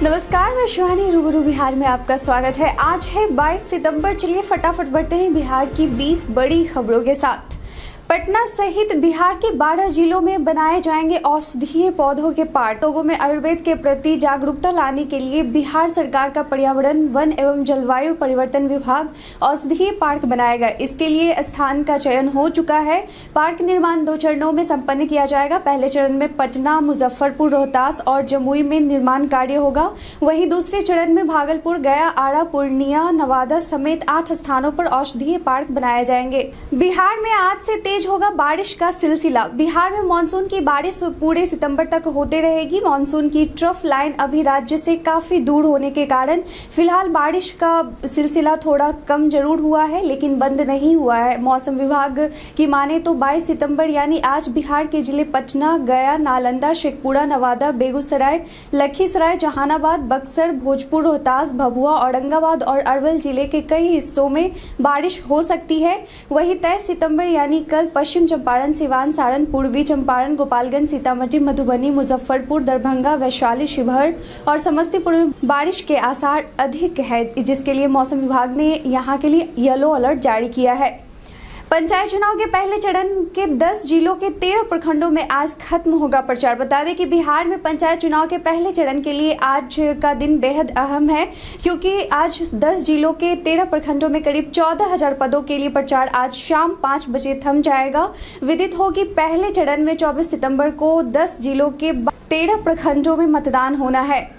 नमस्कार, मैं शिवानी। रूबरू बिहार में आपका स्वागत है। आज है 22 सितंबर। चलिए फटाफट बढ़ते हैं बिहार की 20 बड़ी खबरों के साथ। पटना सहित बिहार के 12 जिलों में बनाए जाएंगे औषधीय पौधों के पार्क। लोगों में आयुर्वेद के प्रति जागरूकता लाने के लिए बिहार सरकार का पर्यावरण, वन एवं जलवायु परिवर्तन विभाग औषधीय पार्क बनाएगा। इसके लिए स्थान का चयन हो चुका है। पार्क निर्माण 2 चरणों में संपन्न किया जाएगा। पहले चरण में पटना, मुजफ्फरपुर, रोहतास और जमुई में निर्माण कार्य होगा। वहीं दूसरे चरण में भागलपुर, गया, आरा, पूर्णिया, नवादा समेत 8 स्थानों पर औषधीय पार्क बनाए जाएंगे। बिहार में आज से तेज होगा बारिश का सिलसिला। बिहार में मानसून की बारिश पूरे सितंबर तक होते रहेगी। मानसून की ट्रफ लाइन अभी राज्य से काफी दूर होने के कारण फिलहाल बारिश का सिलसिला थोड़ा कम जरूर हुआ है, लेकिन बंद नहीं हुआ है। मौसम विभाग की माने तो 22 सितंबर यानी आज बिहार के जिले पटना, गया, नालंदा, शेखपुरा, नवादा, बेगूसराय, लखीसराय, जहानाबाद, बक्सर, भोजपुर, रोहतास, भभुआ, औरंगाबाद और अरवल जिले के कई हिस्सों में बारिश हो सकती है। वहीं 23 सितंबर यानी कल पश्चिम चंपारण, सिवान, सारण, पूर्वी चंपारण, गोपालगंज, सीतामढ़ी, मधुबनी, मुजफ्फरपुर, दरभंगा, वैशाली, शिवहर और समस्तीपुर में बारिश के आसार अधिक है, जिसके लिए मौसम विभाग ने यहां के लिए येलो अलर्ट जारी किया है। पंचायत चुनाव के पहले चरण के 10 जिलों के 13 प्रखंडों में आज खत्म होगा प्रचार। बता दें कि बिहार में पंचायत चुनाव के पहले चरण के लिए आज का दिन बेहद अहम है, क्योंकि आज 10 जिलों के 13 प्रखंडों में करीब 14,000 पदों के लिए प्रचार आज शाम 5 बजे थम जाएगा। विदित हो कि पहले चरण में 24 सितंबर को 10 जिलों के 13 प्रखंडों में मतदान होना है।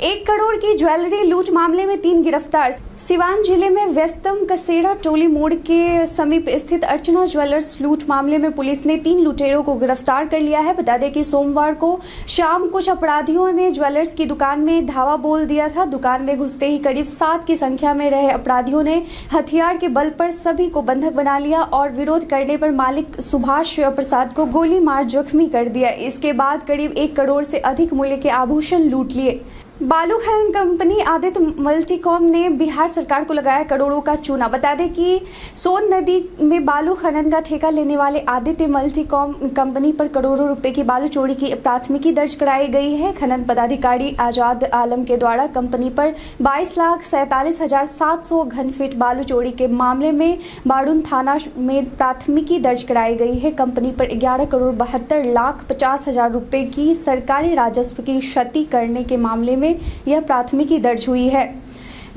1 करोड़ की ज्वेलरी लूट मामले में 3 गिरफ्तार। सिवान जिले में व्यस्तम कसेरा टोली मोड़ के समीप स्थित अर्चना ज्वेलर्स लूट मामले में पुलिस ने 3 लुटेरों को गिरफ्तार कर लिया है। बता दें कि सोमवार को शाम कुछ अपराधियों ने ज्वेलर्स की दुकान में धावा बोल दिया था। दुकान में घुसते ही करीब 7 की संख्या में रहे अपराधियों ने हथियार के बल पर सभी को बंधक बना लिया और विरोध करने पर मालिक सुभाष प्रसाद को गोली मार जख्मी कर दिया। इसके बाद करीब 1 करोड़ से अधिक मूल्य के आभूषण लूट लिए। बालू खनन कंपनी आदित्य मल्टीकॉम ने बिहार सरकार को लगाया करोड़ों का चूना। बता दें कि सोन नदी में बालू खनन का ठेका लेने वाले आदित्य मल्टीकॉम कंपनी पर करोड़ों रुपए की बालू चोरी की प्राथमिकी दर्ज कराई गई है। खनन पदाधिकारी आजाद आलम के द्वारा कंपनी पर 22,47,700 घन फीट बालू चोरी के मामले में बाड़ून थाना में प्राथमिकी दर्ज कराई गई है। कंपनी पर 11,72,50,000 रुपए की सरकारी राजस्व की क्षति करने के मामले में यह प्राथमिकी दर्ज हुई है।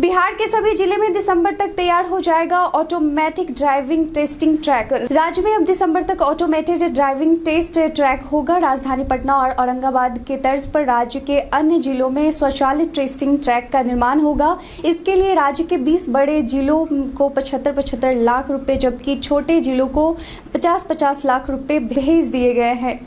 बिहार के सभी जिले में दिसंबर तक तैयार हो जाएगा ऑटोमेटिक ड्राइविंग टेस्टिंग ट्रैक। राज्य में अब दिसंबर तक ऑटोमेटेड ड्राइविंग टेस्ट ट्रैक होगा। राजधानी पटना और औरंगाबाद के तर्ज पर राज्य के अन्य जिलों में स्वचालित टेस्टिंग ट्रैक का निर्माण होगा। इसके लिए राज्य के 20 बड़े जिलों को 75-75 लाख रुपए, जबकि छोटे जिलों को 50-50 लाख रुपए भेज दिए गए हैं।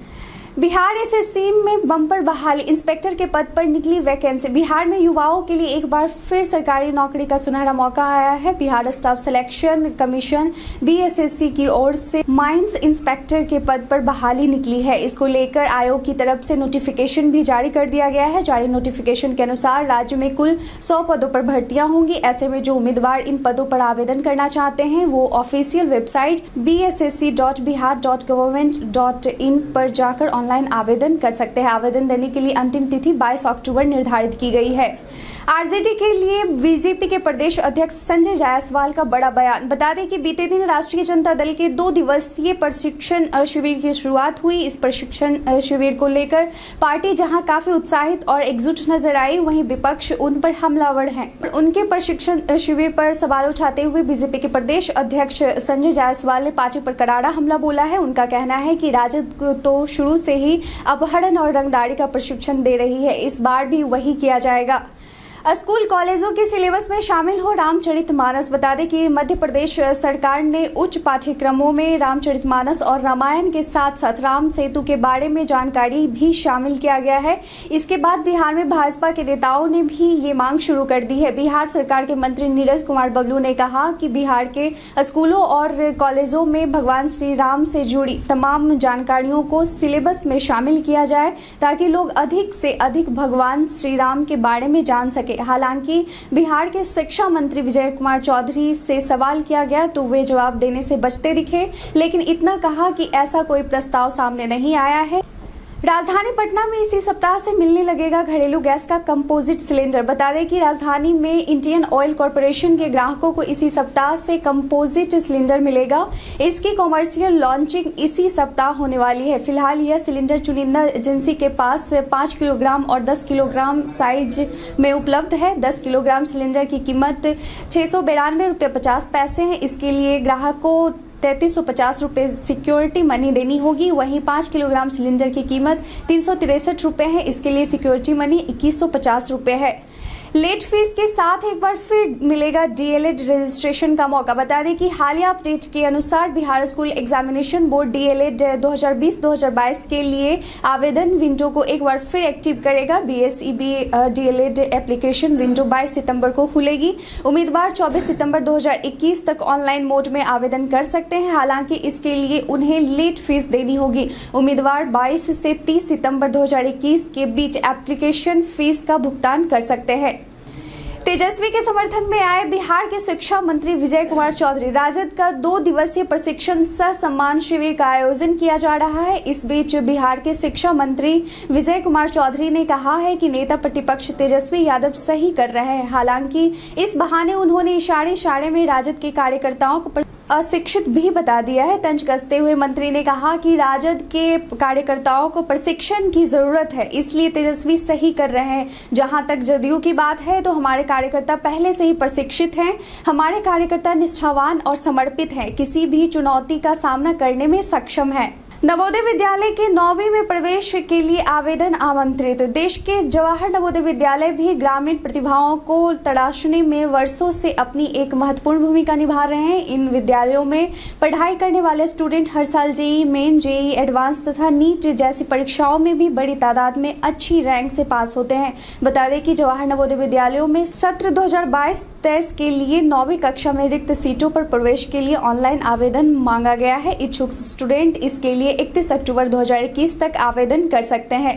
बिहार एसएससी में बम्पर बहाली, इंस्पेक्टर के पद पर निकली वैकेंसी। बिहार में युवाओं के लिए एक बार फिर सरकारी नौकरी का सुनहरा मौका आया है। Bihar staff selection commission BSSC की ओर से माइंस इंस्पेक्टर के पद पर बहाली निकली है। इसको लेकर आयोग की तरफ से नोटिफिकेशन भी जारी कर दिया गया है। जारी नोटिफिकेशन के अनुसार राज्य में कुल 100 पदों पर भर्तियां होंगी। ऐसे में जो उम्मीदवार इन पदों पर आवेदन करना चाहते हैं वो ऑफिशियल वेबसाइट bssc.bihar.government.in पर जाकर ऑनलाइन आवेदन कर सकते हैं। आवेदन देने के लिए अंतिम तिथि 22 अक्टूबर निर्धारित की गई है। आरजेडी के लिए बीजेपी के प्रदेश अध्यक्ष संजय जायसवाल का बड़ा बयान। बता दें कि बीते दिन राष्ट्रीय जनता दल के 2 दिवसीय प्रशिक्षण शिविर की शुरुआत हुई। इस प्रशिक्षण शिविर को लेकर पार्टी जहां काफी उत्साहित और एकजुट नजर आई, वहीं विपक्ष उन पर हमलावर है। उनके प्रशिक्षण शिविर पर सवाल उठाते हुए बीजेपी के प्रदेश अध्यक्ष संजय जायसवाल ने पार्टी पर करारा हमला बोला है। उनका कहना है कि राजद तो शुरू से ही अपहरण और रंगदारी का प्रशिक्षण दे रही है, इस बार भी वही किया जाएगा। स्कूल कॉलेजों के सिलेबस में शामिल हो रामचरितमानस। बता दें कि मध्य प्रदेश सरकार ने उच्च पाठ्यक्रमों में रामचरितमानस और रामायण के साथ साथ राम सेतु के बारे में जानकारी भी शामिल किया गया है। इसके बाद बिहार में भाजपा के नेताओं ने भी ये मांग शुरू कर दी है। बिहार सरकार के मंत्री नीरज कुमार बबलू ने कहा कि बिहार के स्कूलों और कॉलेजों में भगवान श्री राम से जुड़ी तमाम जानकारियों को सिलेबस में शामिल किया जाए, ताकि लोग अधिक से अधिक भगवान श्री राम के बारे में जान सके। हालांकि बिहार के शिक्षा मंत्री विजय कुमार चौधरी से सवाल किया गया तो वे जवाब देने से बचते दिखे, लेकिन इतना कहा कि ऐसा कोई प्रस्ताव सामने नहीं आया है। राजधानी पटना में इसी सप्ताह से मिलने लगेगा घरेलू गैस का कंपोजिट सिलेंडर। बता दें कि राजधानी में इंडियन ऑयल कॉरपोरेशन के ग्राहकों को इसी सप्ताह से कंपोजिट सिलेंडर मिलेगा। इसकी कॉमर्शियल लॉन्चिंग इसी सप्ताह होने वाली है। फिलहाल यह सिलेंडर चुनिंदा एजेंसी के पास 5 किलोग्राम और 10 किलोग्राम साइज में उपलब्ध है। 10 किलोग्राम सिलेंडर की कीमत 692 रुपये 50 पैसे है। इसके लिए ग्राहक को 3350 रुपये सिक्योरिटी मनी देनी होगी। वहीं 5 किलोग्राम सिलेंडर की कीमत 363 रुपये है। इसके लिए सिक्योरिटी मनी 2150 रुपये है। लेट फीस के साथ एक बार फिर मिलेगा डीएलएड रजिस्ट्रेशन का मौका। बता दें कि हालिया अपडेट के अनुसार Bihar school examination board DElEd 2020-2022 के लिए आवेदन विंडो को एक बार फिर एक्टिव करेगा। बीएसईबी डीएलएड एप्लीकेशन विंडो 22 सितंबर को खुलेगी। उम्मीदवार 24 सितंबर 2021 तक ऑनलाइन मोड में आवेदन कर सकते हैं। हालांकि इसके लिए उन्हें लेट फीस देनी होगी। उम्मीदवार 22 से 30 सितंबर 2021 के बीच एप्लीकेशन फीस का भुगतान कर सकते हैं। तेजस्वी के समर्थन में आए बिहार के शिक्षा मंत्री विजय कुमार चौधरी। राजद का 2 दिवसीय प्रशिक्षण सह सम्मान शिविर का आयोजन किया जा रहा है। इस बीच बिहार के शिक्षा मंत्री विजय कुमार चौधरी ने कहा है कि नेता प्रतिपक्ष तेजस्वी यादव सही कर रहे हैं। हालांकि इस बहाने उन्होंने इशारे में राजद के कार्यकर्ताओं को अशिक्षित भी बता दिया है। तंज कसते हुए मंत्री ने कहा कि राजद के कार्यकर्ताओं को प्रशिक्षण की जरूरत है, इसलिए तेजस्वी सही कर रहे हैं। जहां तक जदयू की बात है तो हमारे कार्यकर्ता पहले से ही प्रशिक्षित हैं। हमारे कार्यकर्ता निष्ठावान और समर्पित हैं, किसी भी चुनौती का सामना करने में सक्षम हैं। नवोदय विद्यालय के 9वीं में प्रवेश के लिए आवेदन आमंत्रित। देश के जवाहर नवोदय विद्यालय भी ग्रामीण प्रतिभाओं को तराशने में वर्षों से अपनी एक महत्वपूर्ण भूमिका निभा रहे हैं। इन विद्यालयों में पढ़ाई करने वाले स्टूडेंट हर साल जेईई मेन, जेईई एडवांस तथा नीट जैसी परीक्षाओं में भी बड़ी तादाद में अच्छी रैंक से पास होते हैं। बता दें कि जवाहर नवोदय विद्यालयों में सत्र 2022-23 के लिए 9वीं कक्षा में रिक्त सीटों पर प्रवेश के लिए ऑनलाइन आवेदन मांगा गया है। इच्छुक स्टूडेंट इसके लिए 31 अक्टूबर 2021 तक आवेदन कर सकते हैं।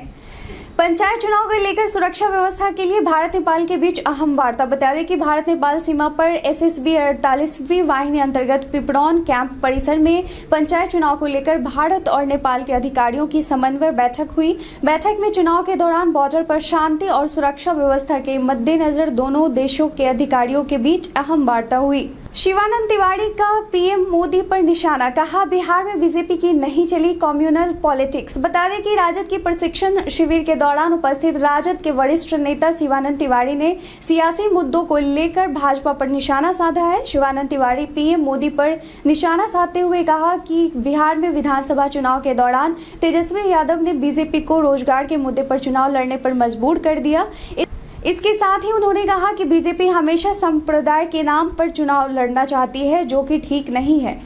पंचायत चुनाव को लेकर सुरक्षा व्यवस्था के लिए भारत नेपाल के बीच अहम वार्ता। बता दें कि भारत नेपाल सीमा पर एसएसबी 48वीं वाहिनी अंतर्गत पिपरौन कैंप परिसर में पंचायत चुनाव को लेकर भारत और नेपाल के अधिकारियों की समन्वय बैठक हुई। बैठक में चुनाव के दौरान बॉर्डर पर शांति और सुरक्षा व्यवस्था के मद्देनजर दोनों देशों के अधिकारियों के बीच अहम वार्ता हुई। शिवानंद तिवारी का पीएम मोदी पर निशाना, कहा बिहार में बीजेपी की नहीं चली कम्युनल पॉलिटिक्स। बता दें कि राजद के प्रशिक्षण शिविर के दौरान उपस्थित राजद के वरिष्ठ नेता शिवानंद तिवारी ने सियासी मुद्दों को लेकर भाजपा पर निशाना साधा है। शिवानंद तिवारी पीएम मोदी पर निशाना साधते हुए कहा कि बिहार में विधानसभा चुनाव के दौरान तेजस्वी यादव ने बीजेपी को रोजगार के मुद्दे पर चुनाव लड़ने पर मजबूर कर दिया। इसके साथ ही उन्होंने कहा कि बीजेपी हमेशा संप्रदाय के नाम पर चुनाव लड़ना चाहती है, जो कि ठीक नहीं है।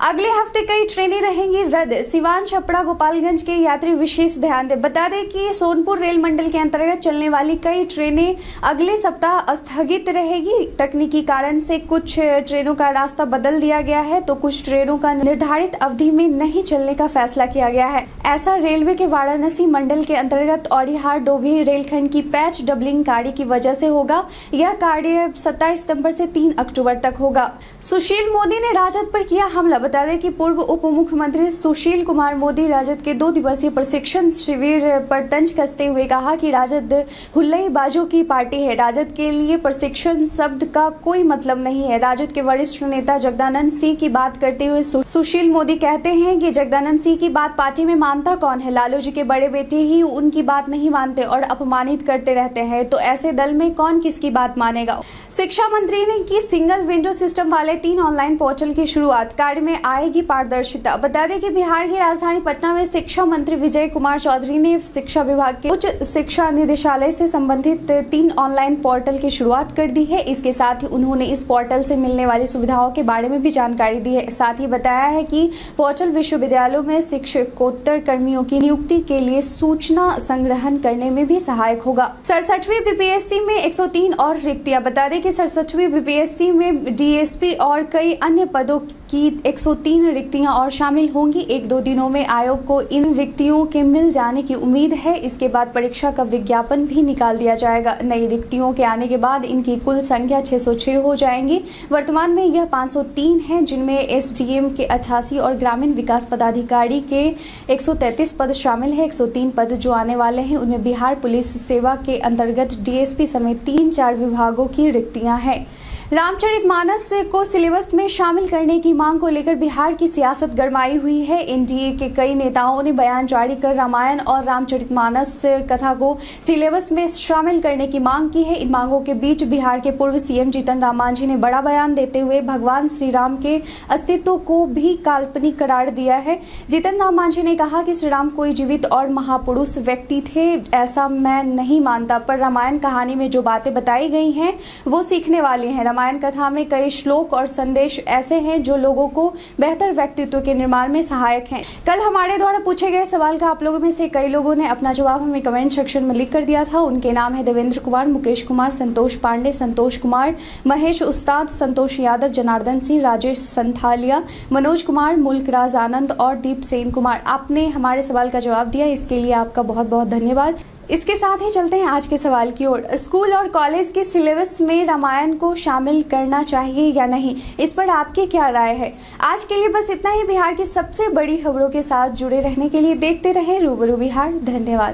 अगले हफ्ते कई ट्रेनें रहेंगी रद्द। सिवान, छपरा, गोपालगंज के यात्री विशेष ध्यान दें। बता दें कि सोनपुर रेल मंडल के अंतर्गत चलने वाली कई ट्रेनें अगले सप्ताह स्थगित रहेगी। तकनीकी कारण से कुछ ट्रेनों का रास्ता बदल दिया गया है, तो कुछ ट्रेनों का निर्धारित अवधि में नहीं चलने का फैसला किया गया है। ऐसा रेलवे के वाराणसी मंडल के अंतर्गत औड़िहार डोभी रेलखंड की पैच डबलिंग कार्य की वजह से होगा। यह कार्य 27 सितंबर से 3 अक्टूबर तक होगा। सुशील मोदी ने राजद पर किया हमला। बता दें कि पूर्व उप मुख्यमंत्री सुशील कुमार मोदी राजद के 2 दिवसीय प्रशिक्षण शिविर पर तंज कसते हुए कहा कि राजद हुल्लड़बाजों की पार्टी है। राजद के लिए प्रशिक्षण शब्द का कोई मतलब नहीं है। राजद के वरिष्ठ नेता जगदानंद सिंह की बात करते हुए सुशील मोदी कहते हैं कि जगदानंद सिंह की बात पार्टी में मानता कौन है? लालू जी के बड़े बेटे ही उनकी बात नहीं मानते और अपमानित करते रहते हैं, तो ऐसे दल में कौन किसकी बात मानेगा? शिक्षा मंत्री ने की सिंगल विंडो सिस्टम वाले 3 ऑनलाइन पोर्टल की शुरुआत। कार्य में आएगी पारदर्शिता। बता दें कि बिहार की राजधानी पटना में शिक्षा मंत्री विजय कुमार चौधरी ने शिक्षा विभाग के उच्च शिक्षा निदेशालय से संबंधित 3 ऑनलाइन पोर्टल की शुरुआत कर दी है। इसके साथ ही उन्होंने इस पोर्टल से मिलने वाली सुविधाओं के बारे में भी जानकारी दी है। साथ ही बताया है कि पोर्टल विश्वविद्यालयों में शिक्षकोत्तर कर्मियों की नियुक्ति के लिए सूचना संग्रहण करने में भी सहायक होगा। 67वीं बीपीएससी में 103 और रिक्तियां। बता दें कि 67वीं बीपीएससी में डीएसपी और कई अन्य पदों की 103 रिक्तियां और शामिल होंगी। 1-2 दिनों में आयोग को इन रिक्तियों के मिल जाने की उम्मीद है। इसके बाद परीक्षा का विज्ञापन भी निकाल दिया जाएगा। नई रिक्तियों के आने के बाद इनकी कुल संख्या 606 हो जाएंगी। वर्तमान में यह 503 है, जिनमें एसडीएम के 88 और ग्रामीण विकास पदाधिकारी के 133 पद शामिल है। 103 पद जो आने वाले हैं उनमें बिहार पुलिस सेवा के अंतर्गत डीएसपी समेत 3-4 विभागों की रिक्तियां हैं। रामचरितमानस को सिलेबस में शामिल करने की मांग को लेकर बिहार की सियासत गरमाई हुई है। एनडीए के कई नेताओं ने बयान जारी कर रामायण और रामचरितमानस कथा को सिलेबस में शामिल करने की मांग की है। इन मांगों के बीच बिहार के पूर्व सीएम जीतन राम मांझी ने बड़ा बयान देते हुए भगवान श्री राम के अस्तित्व को भी काल्पनिक करार दिया है। जीतन राम मांझी ने कहा कि श्री राम कोई जीवित और महापुरुष व्यक्ति थे, ऐसा मैं नहीं मानता, पर रामायण कहानी में जो बातें बताई गई हैं वो सीखने वाली हैं। रामायण कथा में कई श्लोक और संदेश ऐसे हैं जो लोगों को बेहतर व्यक्तित्व के निर्माण में सहायक हैं। कल हमारे द्वारा पूछे गए सवाल का आप लोगों में से कई लोगों ने अपना जवाब हमें कमेंट सेक्शन में लिख कर दिया था। उनके नाम है देवेंद्र कुमार, मुकेश कुमार, संतोष पांडे, संतोष कुमार, महेश उस्ताद, संतोष यादव, जनार्दन सिंह, राजेश संथालिया, मनोज कुमार, मुल्कराज आनंद और दीप सेन कुमार। आपने हमारे सवाल का जवाब दिया, इसके लिए आपका बहुत बहुत धन्यवाद। इसके साथ ही चलते हैं आज के सवाल की ओर। स्कूल और कॉलेज के सिलेबस में रामायण को शामिल करना चाहिए या नहीं, इस पर आपकी क्या राय है? आज के लिए बस इतना ही। बिहार की सबसे बड़ी खबरों के साथ जुड़े रहने के लिए देखते रहें रूबरू बिहार। धन्यवाद।